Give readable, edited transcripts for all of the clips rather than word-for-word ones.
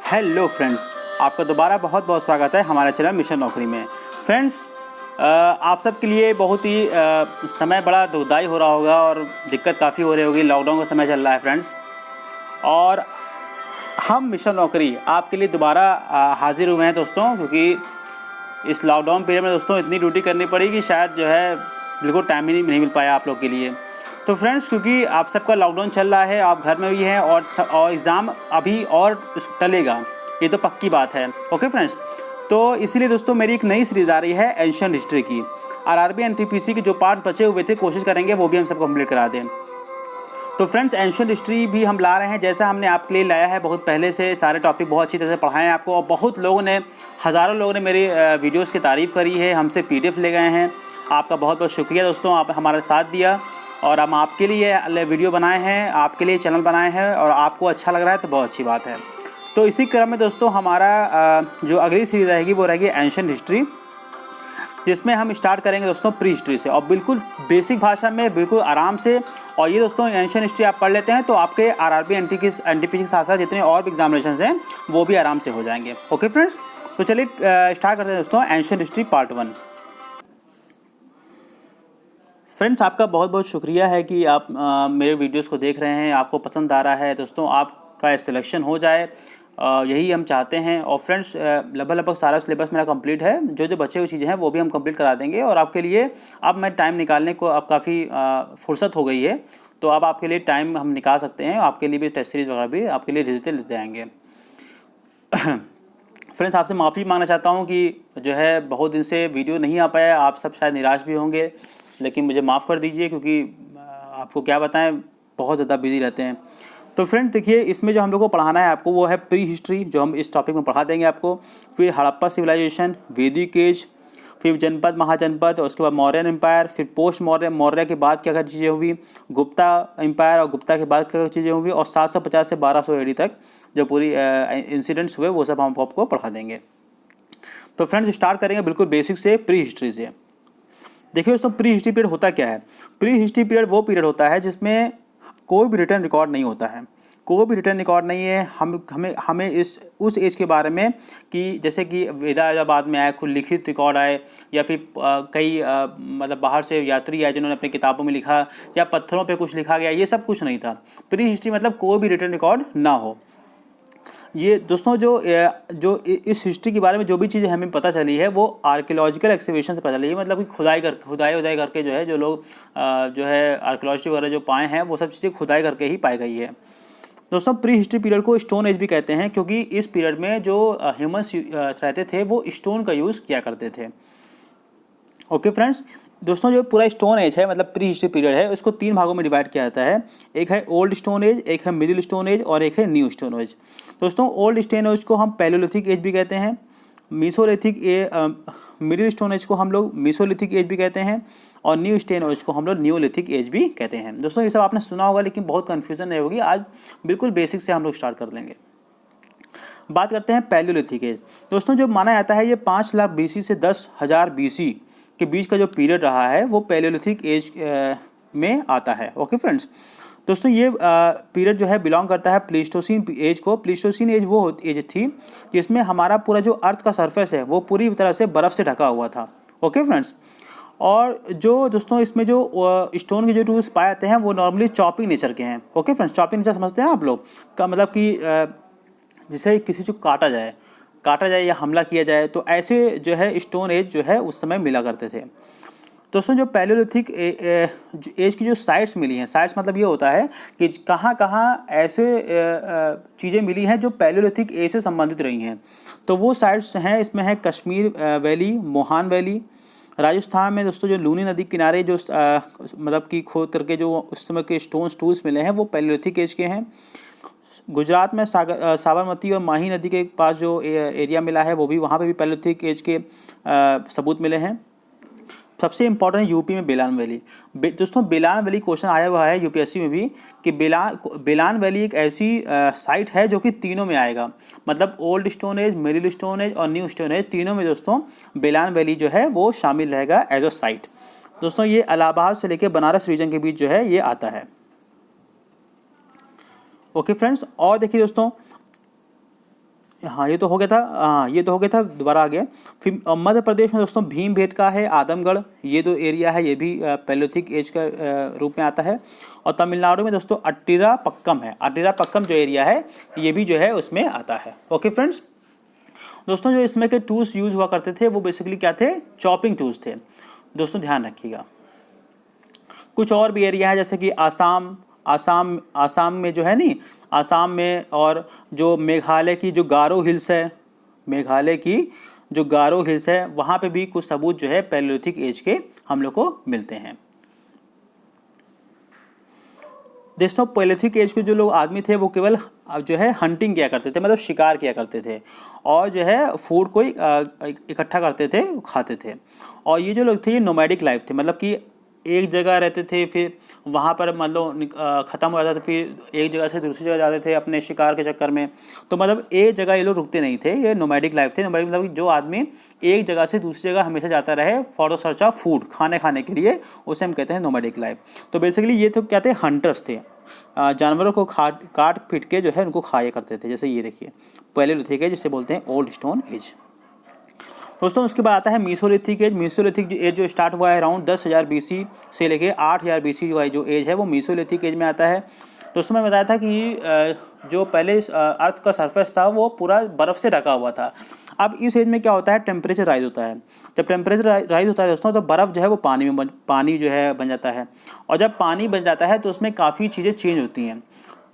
Hello friends, आपका दोबारा बहुत बहुत स्वागत है हमारे चैनल मिशन नौकरी में। फ्रेंड्स, आप सब के लिए बहुत ही समय बड़ा दुखदाई हो रहा होगा और दिक्कत काफ़ी हो रही होगी। लॉकडाउन का समय चल रहा है फ्रेंड्स, और हम मिशन नौकरी आपके लिए दोबारा हाजिर हुए हैं दोस्तों, क्योंकि इस लॉकडाउन पीरियड में दोस्तों इतनी ड्यूटी करनी पड़ी कि शायद जो है बिल्कुल टाइम ही नहीं मिल पाया आप लोग के लिए। तो फ्रेंड्स, क्योंकि आप सबका लॉकडाउन चल रहा है, आप घर में भी हैं और एग्ज़ाम अभी और टलेगा, ये तो पक्की बात है। ओके फ्रेंड्स, तो इसीलिए दोस्तों मेरी एक नई सीरीज़ आ रही है एंशिएंट हिस्ट्री की। आरआरबी एनटीपीसी के जो पार्ट्स बचे हुए थे कोशिश करेंगे वो भी हम सब कंप्लीट करा दें। तो फ्रेंड्स, एंशिएंट हिस्ट्री भी हम ला रहे हैं, जैसा हमने आपके लिए लाया है बहुत पहले से। सारे टॉपिक बहुत अच्छी तरह से पढ़ाए हैं आपको, और बहुत लोगों ने, हज़ारों लोगों ने मेरी वीडियोस की तारीफ़ करी है, हमसे पीडीएफ ले गए हैं। आपका बहुत बहुत शुक्रिया दोस्तों, आप हमारा साथ दिया, और हम आपके लिए वीडियो बनाए हैं, आपके लिए चैनल बनाए हैं, और आपको अच्छा लग रहा है तो बहुत अच्छी बात है। तो इसी क्रम में दोस्तों हमारा जो अगली सीरीज़ रहेगी वो रहेगी एंशिएंट हिस्ट्री, जिसमें हम स्टार्ट करेंगे दोस्तों प्री हिस्ट्री से, और बिल्कुल बेसिक भाषा में, बिल्कुल आराम से। और ये दोस्तों एंशिएंट हिस्ट्री आप पढ़ लेते हैं तो आपके आरआरबी एनटीपीसी के साथ साथ जितने और भी एग्जामिनेशन हैं वो भी आराम से हो जाएंगे। ओके फ्रेंड्स, तो चलिए स्टार्ट करते हैं दोस्तों एंशिएंट हिस्ट्री पार्ट 1। फ्रेंड्स, आपका बहुत बहुत शुक्रिया है कि आप मेरे वीडियोस को देख रहे हैं, आपको पसंद आ रहा है। दोस्तों, आपका सिलेक्शन हो जाए, यही हम चाहते हैं। और फ्रेंड्स, लगभग सारा सिलेबस मेरा कंप्लीट है, जो जो बचे हुई चीज़ें हैं वो भी हम कंप्लीट करा देंगे। और आपके लिए अब मैं टाइम निकालने को अब काफ़ी फुर्सत हो गई है, तो अब आपके लिए टाइम हम निकाल सकते हैं। आपके लिए भी टेस्ट सीरीज़ वगैरह भी आपके लिए लेते आएंगे। फ्रेंड्स, आपसे माफ़ी मांगना चाहता हूँ कि जो है बहुत दिन से वीडियो नहीं आ पाया, आप सब शायद निराश भी होंगे, लेकिन मुझे माफ़ कर दीजिए, क्योंकि आपको क्या बताएं, बहुत ज़्यादा बिजी रहते हैं। तो फ्रेंड देखिए, इसमें जो हम लोग को पढ़ाना है आपको वो है प्री हिस्ट्री, जो हम इस टॉपिक में पढ़ा देंगे आपको। फिर हड़प्पा सिविलाइजेशन, वैदिक एज, फिर जनपद महाजनपद, और उसके बाद मौर्यन एम्पायर, फिर पोस्ट मौर्य के बाद क्या क्या चीज़ें हुई, गुप्ता एम्पायर, और गुप्ता के बाद क्या क्या चीज़ें हुई, और 750 से 1200 AD तक जो पूरी इंसिडेंट्स हुए वो सब हम आपको पढ़ा देंगे। तो फ्रेंड्स, स्टार्ट करेंगे बिल्कुल बेसिक से, प्री हिस्ट्री से। देखिए दोस्तों, प्री हिस्ट्री पीरियड होता क्या है। प्री हिस्ट्री पीरियड वो पीरियड होता है जिसमें कोई भी रिटर्न रिकॉर्ड नहीं होता है, कोई भी रिटर्न रिकॉर्ड नहीं है। हमें उस एज के बारे में, कि जैसे कि वेदा बाद में आए, खुद लिखित रिकॉर्ड आए, या फिर कई मतलब बाहर से यात्री आए जिन्होंने अपनी किताबों में लिखा, या पत्थरों पे कुछ लिखा गया, ये सब कुछ नहीं था। प्री हिस्ट्री मतलब कोई भी रिटर्न रिकॉर्ड ना हो। ये दोस्तों जो इस हिस्ट्री के बारे में जो भी चीज़ें हमें पता चली है वो आर्कियोलॉजिकल एक्सकवेशन से पता चली है, मतलब कि खुदाई करके जो है, जो लोग जो है आर्कियोलॉजी वगैरह जो पाए हैं वो सब चीज़ें खुदाई करके ही पाई गई है। दोस्तों, प्री हिस्ट्री पीरियड को स्टोन एज भी कहते हैं, क्योंकि इस पीरियड में जो ह्यूमन्स रहते थे वो स्टोन का यूज़ किया करते थे। ओके फ्रेंड्स, दोस्तों जो पूरा स्टोन एज है, मतलब प्री हिस्ट्री पीरियड है, उसको 3 भागों में डिवाइड किया जाता है। एक है ओल्ड स्टोन एज, एक है मिडिल स्टोन एज, और एक है न्यू स्टोन एज। दोस्तों, ओल्ड स्टोन एज को हम पैलियोलिथिक एज भी कहते हैं, मिडिल स्टोन एज को हम लोग मीसोलिथिक एज भी कहते हैं, और न्यू स्टोन एज को हम लोग न्यूलिथिक एज भी कहते हैं। दोस्तों, ये सब आपने सुना होगा, लेकिन बहुत कन्फ्यूजन नहीं होगी। आज बिल्कुल बेसिक से हम लोग स्टार्ट कर लेंगे। बात करते हैं पैलियोलिथिक एज। दोस्तों, जो माना जाता है ये 5 लाख BC से 10,000 BC के बीच का जो पीरियड रहा है वो पैलियोलिथिक एज में आता है। ओके फ्रेंड्स, दोस्तों ये पीरियड जो है बिलोंग करता है प्लीस्टोसीन एज को। प्लीस्टोसीन एज वो एज थी जिसमें हमारा पूरा जो अर्थ का सरफेस है वो पूरी तरह से बर्फ़ से ढका हुआ था। ओके फ्रेंड्स, और जो दोस्तों इसमें जो स्टोन के जो टूल्स पाए जाते हैं वो नॉर्मली चॉपिंग नेचर के हैं। ओके फ्रेंड्स, चॉपिंग नेचर समझते हैं आप लोग का, मतलब कि जिसे किसी को काटा जाए या हमला किया जाए, तो ऐसे जो है स्टोन एज जो है उस समय मिला करते थे। दोस्तों, जो पैलियोलिथिक एज की जो साइट्स मिली हैं, साइट्स मतलब ये होता है कि कहाँ कहाँ ऐसे चीज़ें मिली हैं जो पैलियोलिथिक एज से संबंधित रही हैं। तो वो साइट्स हैं, इसमें है कश्मीर वैली, मोहान वैली। राजस्थान में दोस्तों जो लूनी नदी किनारे जो मतलब कि खोद करके जो उस समय के टूल्स मिले हैं वो पैलियोलिथिक एज के हैं। गुजरात में साबरमती और माही नदी के पास जो एरिया मिला है वो भी, वहाँ पे भी पैलियोलिथिक एज के सबूत मिले हैं। सबसे इम्पॉर्टेंट यूपी में बेलान वैली। दोस्तों, बेलान वैली क्वेश्चन आया हुआ है यूपीएससी में भी, कि बेलान वैली एक ऐसी साइट है जो कि तीनों में आएगा, मतलब old stone age, middle stone age और न्यू स्टोन एज, तीनों में दोस्तों बेलान वैली जो है वो शामिल रहेगा एज अ साइट। दोस्तों, ये इलाहाबाद से लेकर बनारस रीजन के बीच जो है ये आता है। ओके फ्रेंड्स, और देखिए दोस्तों, हाँ ये तो हो गया था, हाँ ये तो हो गया था, दोबारा आ गया। फिर मध्य प्रदेश में दोस्तों भीमबेटका है, आदमगढ़, ये जो एरिया है ये भी पैलोथिक एज का रूप में आता है। और तमिलनाडु में दोस्तों अट्टिरापक्कम है, अट्टिरापक्कम जो एरिया है ये भी जो है उसमें आता है। ओके फ्रेंड्स, दोस्तों जो इसमें के टूल्स यूज हुआ करते थे वो बेसिकली क्या थे, चॉपिंग टूल्स थे। दोस्तों ध्यान रखिएगा। कुछ और भी एरिया है जैसे कि आसाम में जो है नी, आसाम में, और जो मेघालय की जो गारो हिल्स है, मेघालय की जो गारो हिल्स है वहाँ पे भी कुछ सबूत जो है पैलियोलिथिक एज के हम लोग को मिलते हैं। दोस्तों पैलियोलिथिक एज के जो लोग आदमी थे वो केवल जो है हंटिंग किया करते थे, मतलब शिकार किया करते थे, और जो है फूड को इकट्ठा करते थे, खाते थे। और ये जो लोग थे ये नोमैडिक लाइफ थे, मतलब कि एक जगह रहते थे, फिर वहाँ पर मतलब ख़त्म हो जाता था, फिर एक जगह से दूसरी जगह जाते थे अपने शिकार के चक्कर में। तो मतलब एक जगह ये लोग रुकते नहीं थे, ये नोमैडिक लाइफ थे। नोमैडिक मतलब जो आदमी एक जगह से दूसरी जगह हमेशा जाता रहे for the search of food, खाने के लिए, उसे हम कहते हैं नोमैडिक लाइफ। तो बेसिकली ये तो क्या थे, हंटर्स थे, जानवरों को काट पीट के जो है उनको खाया करते थे। जैसे ये देखिए पैलियोलिथिक एज, जिसे बोलते हैं ओल्ड स्टोन एज। दोस्तों उसके बाद आता है मीसोलिथिक एज। मीसोलिथिक एज जो स्टार्ट हुआ है अराउंड 10,000 BC से लेके 8,000 BC जो एज है वो मीसोलिथिक एज में आता है। दोस्तों मैं बताया था कि जो पहले अर्थ का सरफेस था वो पूरा बर्फ़ से ढका हुआ था। अब इस एज में क्या होता है, टेम्परेचर राइज होता है। जब टेम्परेचर राइज होता है दोस्तों तो बर्फ़ जो है वो पानी जो है बन जाता है। और जब पानी बन जाता है तो उसमें काफ़ी चीज़ें चेंज होती हैं।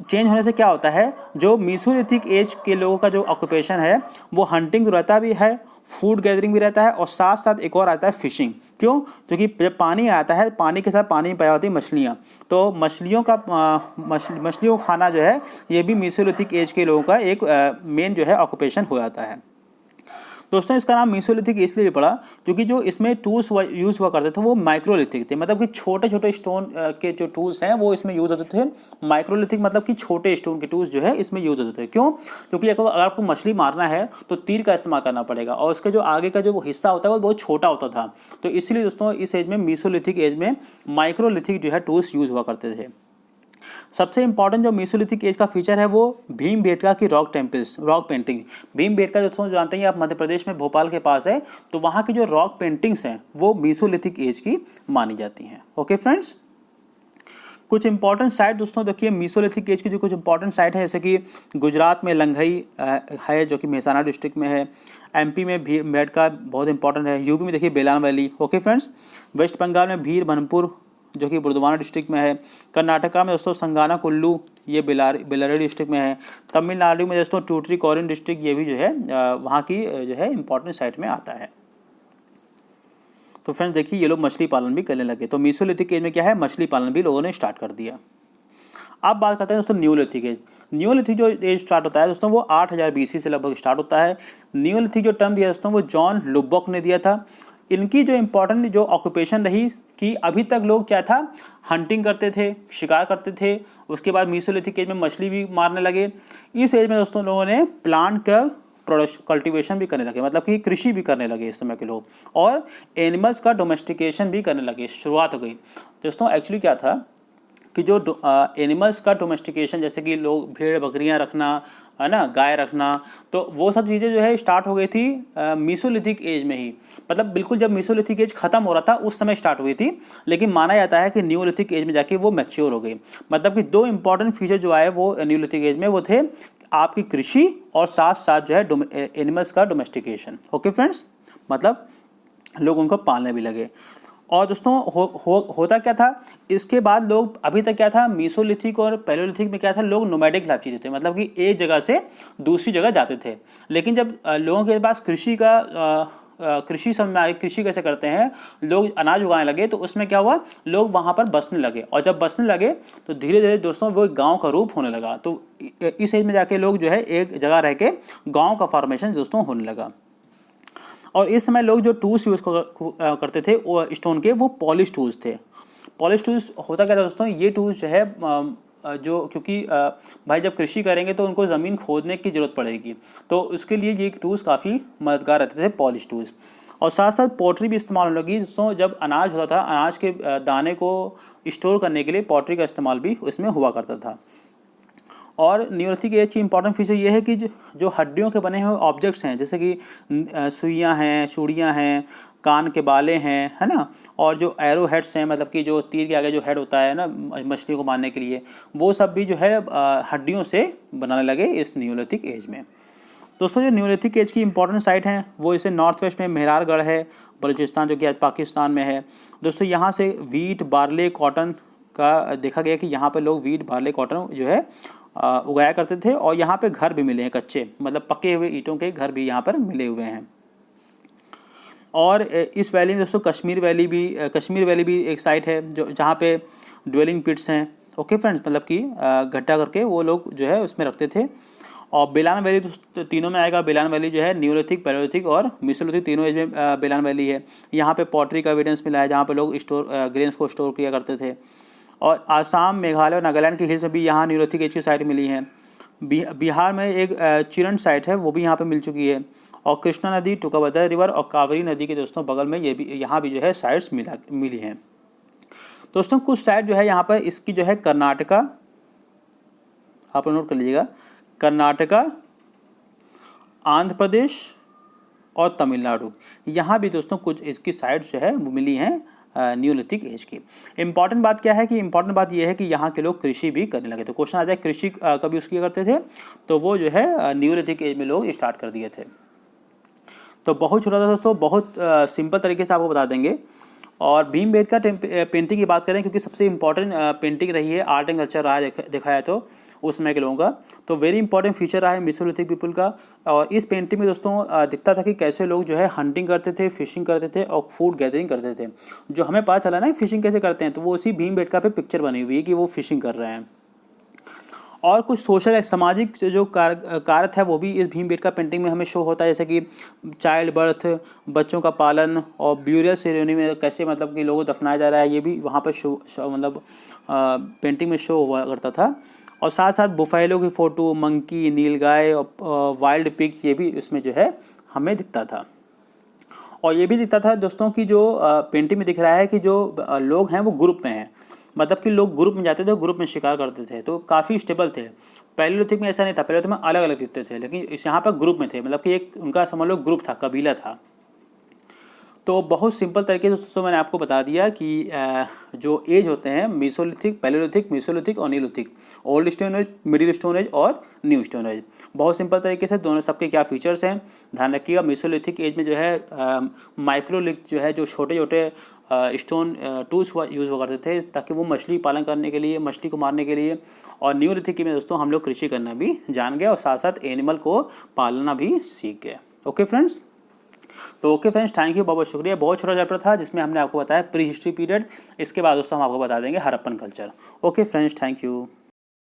चेंज होने से क्या होता है, जो मीसोलिथिक एज के लोगों का जो ऑक्यूपेशन है वो हंटिंग रहता भी है, फूड गैदरिंग भी रहता है, और साथ साथ एक और आता है फिशिंग। क्यों? क्योंकि जब पानी आता है, पानी के साथ पानी में पैदा होती है मछलियाँ, तो मछलियों को खाना जो है ये भी मीसोलिथिक एज के लोगों का एक मेन जो है ऑक्यूपेशन हो जाता है। दोस्तों इसका नाम मीसोलिथिक इसलिए भी पड़ा क्योंकि जो इसमें टूल्स यूज़ हुआ करते थे वो माइक्रोलिथिक थे, मतलब कि छोटे छोटे स्टोन के जो टूल्स हैं वो इसमें यूज़ होते थे। माइक्रोलिथिक मतलब कि छोटे स्टोन के टूल्स जो है इसमें यूज़ होते थे। क्यों? क्योंकि अगर आपको मछली मारना है तो तीर का इस्तेमाल करना पड़ेगा, और उसके जो आगे का जो हिस्सा होता है वो बहुत छोटा होता था। तो इसलिए दोस्तों इस एज में, मीसोलिथिक एज में, माइक्रोलिथिक जो है टूल्स यूज़ हुआ करते थे। सबसे इंपॉर्टेंट जो मीसोलिथिक एज का फीचर है वो भीमबेटका की रॉक पेंटिंग। भीमबेटका दोस्तों जानते हैं आप, मध्य प्रदेश में भोपाल के पास है। तो वहाँ की जो रॉक पेंटिंग्स हैं वो मीसोलिथिक एज की मानी जाती हैं। ओके फ्रेंड्स, कुछ इंपॉर्टेंट साइट दोस्तों देखिए मीसोलिथिक एज की जो कुछ इंपॉर्टेंट साइट है, जैसे कि गुजरात में लंघई है जो कि मेहसाना डिस्ट्रिक्ट में है। MP में भीमबेटका बहुत इंपॉर्टेंट है। UP में देखिए Belan valley. Okay friends, West Bengal में भीरभनपुर जो कि बुर्दवाना डिस्ट्रिक्ट में है। कर्नाटका में दोस्तों संगाना कुल्लू, ये बेल्लारी डिस्ट्रिक्ट में है। तमिलनाडु में दोस्तों टूटिकोरिन डिस्ट्रिक्ट, ये भी जो है वहाँ की जो है इंपॉर्टेंट साइट में आता है। तो फ्रेंड्स देखिए ये लोग मछली पालन भी करने लगे। तो मीसोलिथिक एज में क्या है, मछली पालन भी लोगों ने स्टार्ट कर दिया। अब बात करते हैं दोस्तों न्यूलिथिक एज। न्यूलिथिक जो एज स्टार्ट होता है दोस्तों वो 8,000 BC से लगभग स्टार्ट होता है। न्यूलिथिक जो टर्म दिया दोस्तों वो जॉन लुबॉक ने दिया था। इनकी जो इम्पोर्टेंट जो ऑक्यूपेशन रही कि अभी तक लोग क्या था, हंटिंग करते थे, शिकार करते थे। उसके बाद मीसोलिथिक एज में मछली भी मारने लगे। इस एज में दोस्तों लोगों ने प्लांट का कल्टीवेशन भी करने लगे, मतलब कि कृषि भी करने लगे इस समय के लोग, और एनिमल्स का डोमेस्टिकेशन भी करने लगे, शुरुआत हो गई। दोस्तों एक्चुअली क्या था कि जो एनिमल्स का डोमेस्टिकेशन, जैसे कि लोग भेड़ बकरियां रखना, है ना, गाय रखना, तो वो सब चीज़ें जो है स्टार्ट हो गई थी मीसोलिथिक एज में ही। मतलब बिल्कुल जब मीसोलिथिक एज खत्म हो रहा था उस समय स्टार्ट हुई थी, लेकिन माना जाता है कि न्यूलिथिक एज में जाके वो मैच्योर हो गई। मतलब कि दो इंपॉर्टेंट फीचर जो आए वो न्यूलिथिक एज में वो थे आपकी कृषि और साथ साथ जो है एनिमल्स का डोमेस्टिकेशन। ओके फ्रेंड्स, मतलब लोग उनको पालने भी लगे। और दोस्तों होता क्या था, इसके बाद लोग अभी तक क्या था, मीसोलिथिक और पैलियोलिथिक में क्या था, लोग नोमैडिक लाइफ जीते थे, मतलब कि एक जगह से दूसरी जगह जाते थे। लेकिन जब लोगों के पास कृषि समझ में आई, कृषि कैसे करते हैं, लोग अनाज उगाने लगे, तो उसमें क्या हुआ, लोग वहाँ पर बसने लगे। और जब बसने लगे तो धीरे धीरे दोस्तों वो गांव का रूप होने लगा। तो इस एज में जाके लोग जो है एक जगह रह के गाँव का फॉर्मेशन दोस्तों होने लगा। और इस समय लोग जो टूल्स यूज़ करते थे वो स्टोन के, वो पॉलिश टूल्स थे। पॉलिश टूल्स होता क्या था दोस्तों, ये टूल्स जो है जो, क्योंकि भाई जब कृषि करेंगे तो उनको ज़मीन खोदने की ज़रूरत पड़ेगी, तो उसके लिए ये टूल्स काफ़ी मददगार रहते थे, पॉलिश टूल्स। और साथ साथ पॉटरी भी इस्तेमाल होने लगी। दोस्तों जब अनाज होता था, अनाज के दाने को स्टोर करने के लिए पॉटरी का इस्तेमाल भी उसमें हुआ करता था। और न्यूलिथिक एज की इंपॉर्टेंट फीचर ये है कि जो हड्डियों के बने हुए ऑब्जेक्ट्स हैं, जैसे कि सुइयाँ हैं, चूड़ियाँ हैं, कान के बाले हैं, है ना, और जो एरो हेड्स हैं, मतलब कि जो तीर के आगे जो हेड होता है ना मछली को मारने के लिए, वो सब भी जो है हड्डियों से बनाने लगे इस न्यूलिथिक एज में। दोस्तों जो न्यूलिथिक एज की इंपॉर्टेंट साइट हैं वो इसे नॉर्थ वेस्ट में मेहरारगढ़ है, बलूचिस्तान, जो कि आज पाकिस्तान में है। दोस्तों यहाँ से वीट, बार्ले, कॉटन का देखा गया कि यहाँ पे लोग वीट, बार्ले, कॉटन जो है उगाया करते थे, और यहाँ पे घर भी मिले हैं कच्चे, मतलब पके हुए ईंटों के घर भी यहाँ पर मिले हुए हैं। और इस वैली में दोस्तों कश्मीर वैली भी एक साइट है जो जहाँ पे ड्वेलिंग पिट्स हैं। ओके फ्रेंड्स, मतलब कि गड्ढा करके वो लोग जो है उसमें रखते थे। और बेलान वैली तो तीनों में आएगा। बेलान वैली जो है न्यूलिथिक, पैलेलिथिक और मेसोलिथिक तीनों एज में बेलान वैली है। यहाँ पे पॉटरी का एविडेंस मिला है जहाँ पे लोग ग्रेन्स को स्टोर किया करते थे। और आसाम, मेघालय और नागालैंड के हिल्स में भी यहाँ न्यूलिथिक एज की साइट मिली है। बिहार में एक चिरन साइट है, वो भी यहाँ पे मिल चुकी है। और कृष्णा नदी, टुकाभद्रा रिवर और कावेरी नदी के दोस्तों बगल में यहाँ भी जो है साइट्स मिली हैं। दोस्तों कुछ साइट जो है यहाँ पर इसकी जो है कर्नाटका, आप नोट कर लीजिएगा, कर्नाटका, आंध्र प्रदेश और तमिलनाडु, यहाँ भी दोस्तों कुछ इसकी साइट्स जो है वो मिली हैं न्यूलिथिक एज की। इंपॉर्टेंट बात क्या है कि इंपॉर्टेंट बात यह है कि यहाँ के लोग कृषि भी करने लगे थे। क्वेश्चन आ जाए कृषि कभी उसकी करते थे, तो वो जो है न्यूलिथिक एज में लोग स्टार्ट कर दिए थे। तो बहुत छोटा था दोस्तों, बहुत सिंपल तरीके से आपको बता देंगे। और भीमबेटका पेंटिंग की बात करें, क्योंकि सबसे इंपॉर्टेंट पेंटिंग रही है, आर्ट एंड कल्चर रहा है देखा है तो उस समय के लोगों का, तो वेरी इंपॉर्टेंट फीचर रहा है मेसोलिथिक पीपल का। और इस पेंटिंग में दोस्तों दिखता था कि कैसे लोग जो है हंटिंग करते थे, फिशिंग करते थे और फूड गैदरिंग करते थे। जो हमें पता चला ना फिशिंग कैसे करते हैं, तो वो उसी भीमबेटका पे पिक्चर बनी हुई है कि वो फिशिंग कर रहे हैं। और कुछ सोशल सामाजिक जो कार्य है वो भी इस भीमबेटका पेंटिंग में हमें शो होता है, जैसे कि चाइल्ड बर्थ, बच्चों का पालन, और ब्यूरियल सेरेमनी में कैसे मतलब कि लोगों को दफनाया जा रहा है, ये भी वहाँ पर शो मतलब पेंटिंग में शो हुआ करता था। और साथ साथ बुफेलो की फ़ोटो, मंकी, नीलगाय और वाइल्ड पिग, ये भी इसमें जो है हमें दिखता था। और ये भी दिखता था दोस्तों कि जो पेंटिंग में दिख रहा है कि जो लोग हैं वो ग्रुप में हैं, मतलब कि लोग ग्रुप में जाते थे, ग्रुप में शिकार करते थे, तो काफ़ी स्टेबल थे। पैलेलिथिक में ऐसा नहीं था, पैलेलिथिक में अलग अलग दिखते थे, लेकिन इस यहाँ पर ग्रुप में थे, मतलब कि एक उनका समझ लो ग्रुप था, कबीला था। तो बहुत सिंपल तरीके से दोस्तों मैंने आपको बता दिया कि जो एज होते हैं मेसोलिथिक, पैलेलिथिक, मेसोलिथिक और Neolithic, old stone age, middle stone age और न्यू स्टोन एज, बहुत सिंपल तरीके से दोनों सबके क्या फीचर्स हैं ध्यान रखिएगा। मेसोलिथिक एज में जो है माइक्रोलिथ जो है, जो छोटे छोटे स्टोन टूल्स यूज़ हुआ करते थे ताकि वो मछली पालन करने के लिए, मछली को मारने के लिए। और न्यूलिथिक में दोस्तों हम लोग कृषि करना भी जान गए और साथ साथ एनिमल को पालना भी सीख गए। ओके फ्रेंड्स, तो ओके फ्रेंड्स, थैंक यू, बहुत बहुत शुक्रिया। बहुत छोटा चैप्टर था जिसमें हमने आपको बताया प्री हिस्ट्री पीरियड। इसके बाद दोस्तों हम आपको बता देंगे Harappan culture. Okay friends, thank you.